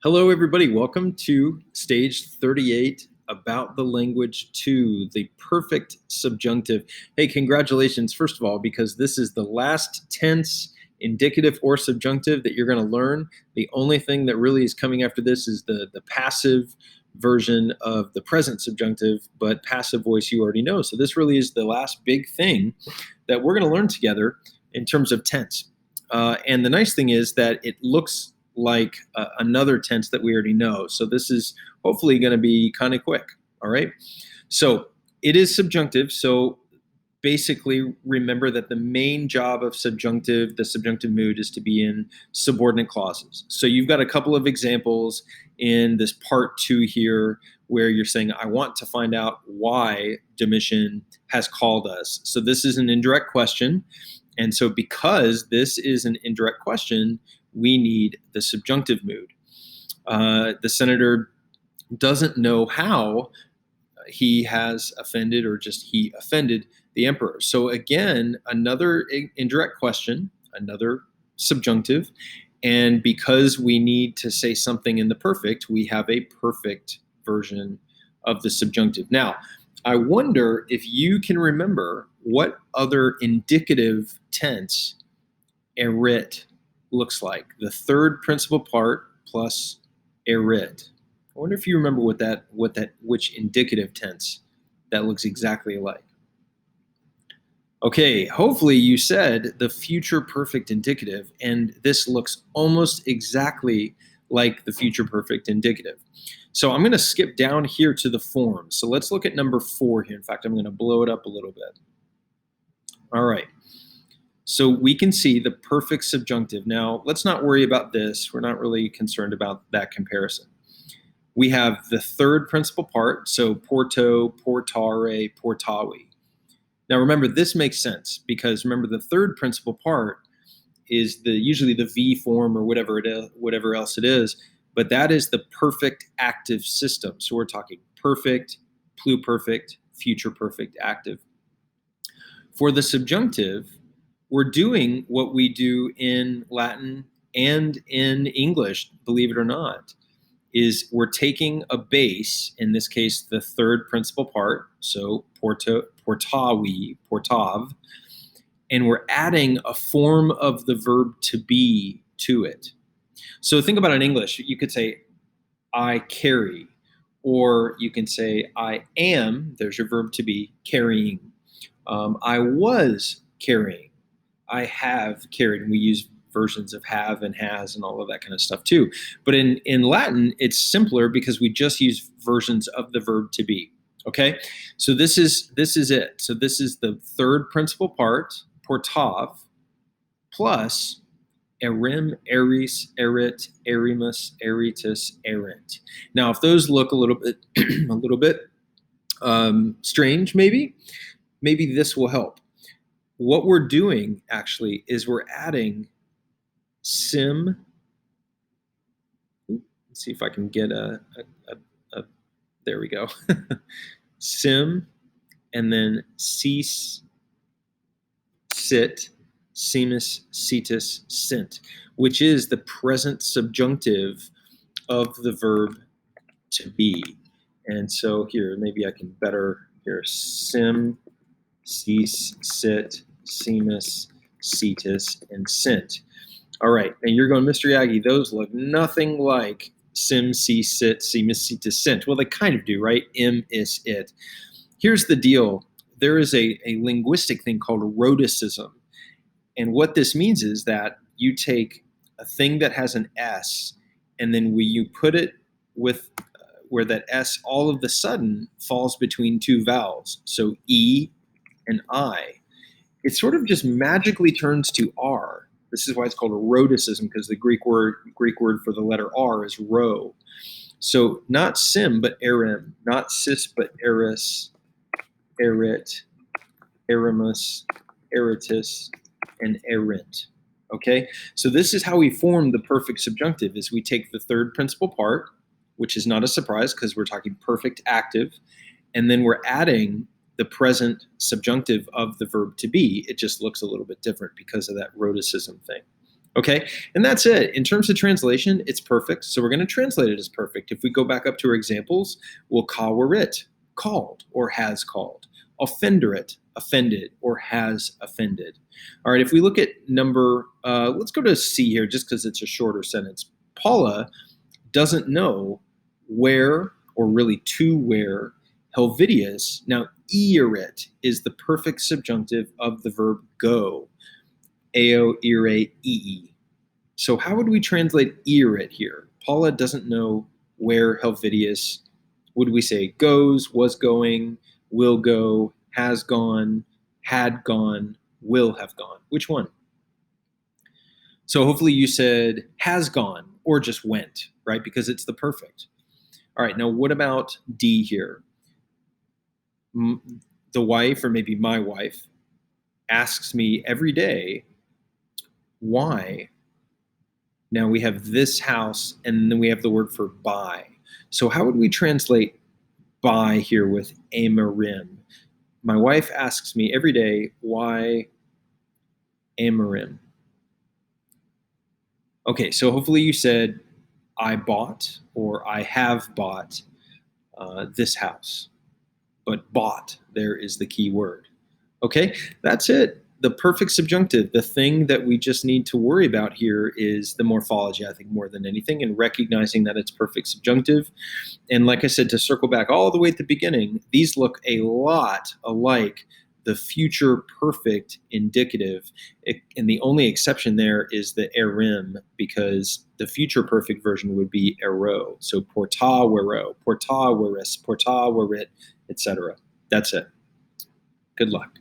Hello, everybody. Welcome to stage 38 about the language 2, the perfect subjunctive. Hey, congratulations, first of all, because this is the last tense, indicative or subjunctive that you're going to learn. The only thing that really is coming after this is the passive version of the present subjunctive, but passive voice you already know. So this really is the last big thing that we're going to learn together in terms of tense. And the nice thing is that it looks like another tense that we already know. So this is hopefully going to be kind of quick. All right. So it is subjunctive. So basically remember that the main job of subjunctive, the subjunctive mood, is to be in subordinate clauses. So you've got a couple of examples in this part 2 here where you're saying, I want to find out why Domitian has called us. So this is an indirect question. And so because this is an indirect question, we need the subjunctive mood. The senator doesn't know how he has offended or just he offended the emperor. So again, another indirect question, another subjunctive. And because we need to say something in the perfect, we have a perfect version of the subjunctive. Now, I wonder if you can remember what other indicative tense erit looks like. The third principal part plus erit. I wonder if you remember which indicative tense that looks exactly alike. Okay, hopefully you said the future perfect indicative, and this looks almost exactly like the future perfect indicative. So I'm going to skip down here to the form. So let's look at number 4 here. In fact, I'm going to blow it up a little bit. All right. So we can see the perfect subjunctive. Now, let's not worry about this. We're not really concerned about that comparison. We have the third principal part, so porto, portare, portavi. Now, remember, this makes sense because remember the third principal part is usually the V form or whatever else it is, but that is the perfect active system. So we're talking perfect, pluperfect, future perfect, active. For the subjunctive, we're doing what we do in Latin and in English, believe it or not, is we're taking a base, in this case, the third principal part, so portavi, portav, and we're adding a form of the verb to be to it. So think about it in English. You could say, I carry, or you can say, I am, there's your verb to be, carrying. I was carrying. I have carried, and we use versions of have and has and all of that kind of stuff too. But in Latin, it's simpler because we just use versions of the verb to be. Okay, so this is it. So this is the third principal part, portav, plus erim, eris, erit, erimus, eritus, erint. Now, if those look a little bit strange, maybe this will help. What we're doing actually is we're adding sim. Let's see if I can get there we go. Sim, and then cease, sit, simus, situs, sint, which is the present subjunctive of the verb to be. And so here, maybe I can better here, sim, cease, sit, simus, situs, and sint. All right, and you're going, Mr. Yagi, those look nothing like sim, cease, sit, simus, situs, sint. Well, they kind of do, right? Im, is, it. Here's the deal. There is a linguistic thing called rhoticism. And what this means is that you take a thing that has an S, and then you put it with where that S all of the sudden falls between two vowels. So E and I. It sort of just magically turns to R. This is why it's called a rhoticism, because the Greek word for the letter R is rho. So not sim, but erim. Not cis, but eris, erit, erimus, eritus, and erint. Okay? So this is how we form the perfect subjunctive, is we take the third principal part, which is not a surprise because we're talking perfect active, and then we're adding the present subjunctive of the verb to be. It just looks a little bit different because of that rhoticism thing. Okay, and that's it. In terms of translation, it's perfect. So we're going to translate it as perfect. If we go back up to our examples, we'll call it, called, or has called. Offender it, offended, or has offended. All right, if we look at let's go to C here just because it's a shorter sentence. Paula doesn't know where, or really to where, Helvidius, now earet is the perfect subjunctive of the verb go. Ao, ire, ee. So how would we translate earet here? Paula doesn't know where Helvidius, would we say goes, was going, will go, has gone, had gone, will have gone? Which one? So hopefully you said has gone or just went, right? Because it's the perfect. All right, now what about D here? The wife, or maybe my wife, asks me every day why. Now we have this house, and then we have the word for buy. So how would we translate buy here with amarim? My wife asks me every day, why amarim? Okay, so hopefully you said, I bought or I have bought this house. But bought, there is the key word. Okay, that's it. The perfect subjunctive, the thing that we just need to worry about here is the morphology, I think, more than anything, and recognizing that it's perfect subjunctive. And like I said, to circle back all the way at the beginning, these look a lot alike the future perfect indicative. And the only exception there is the erim, because the future perfect version would be ero. So porta wero, porta weris, porta werit, etc. That's it. Good luck.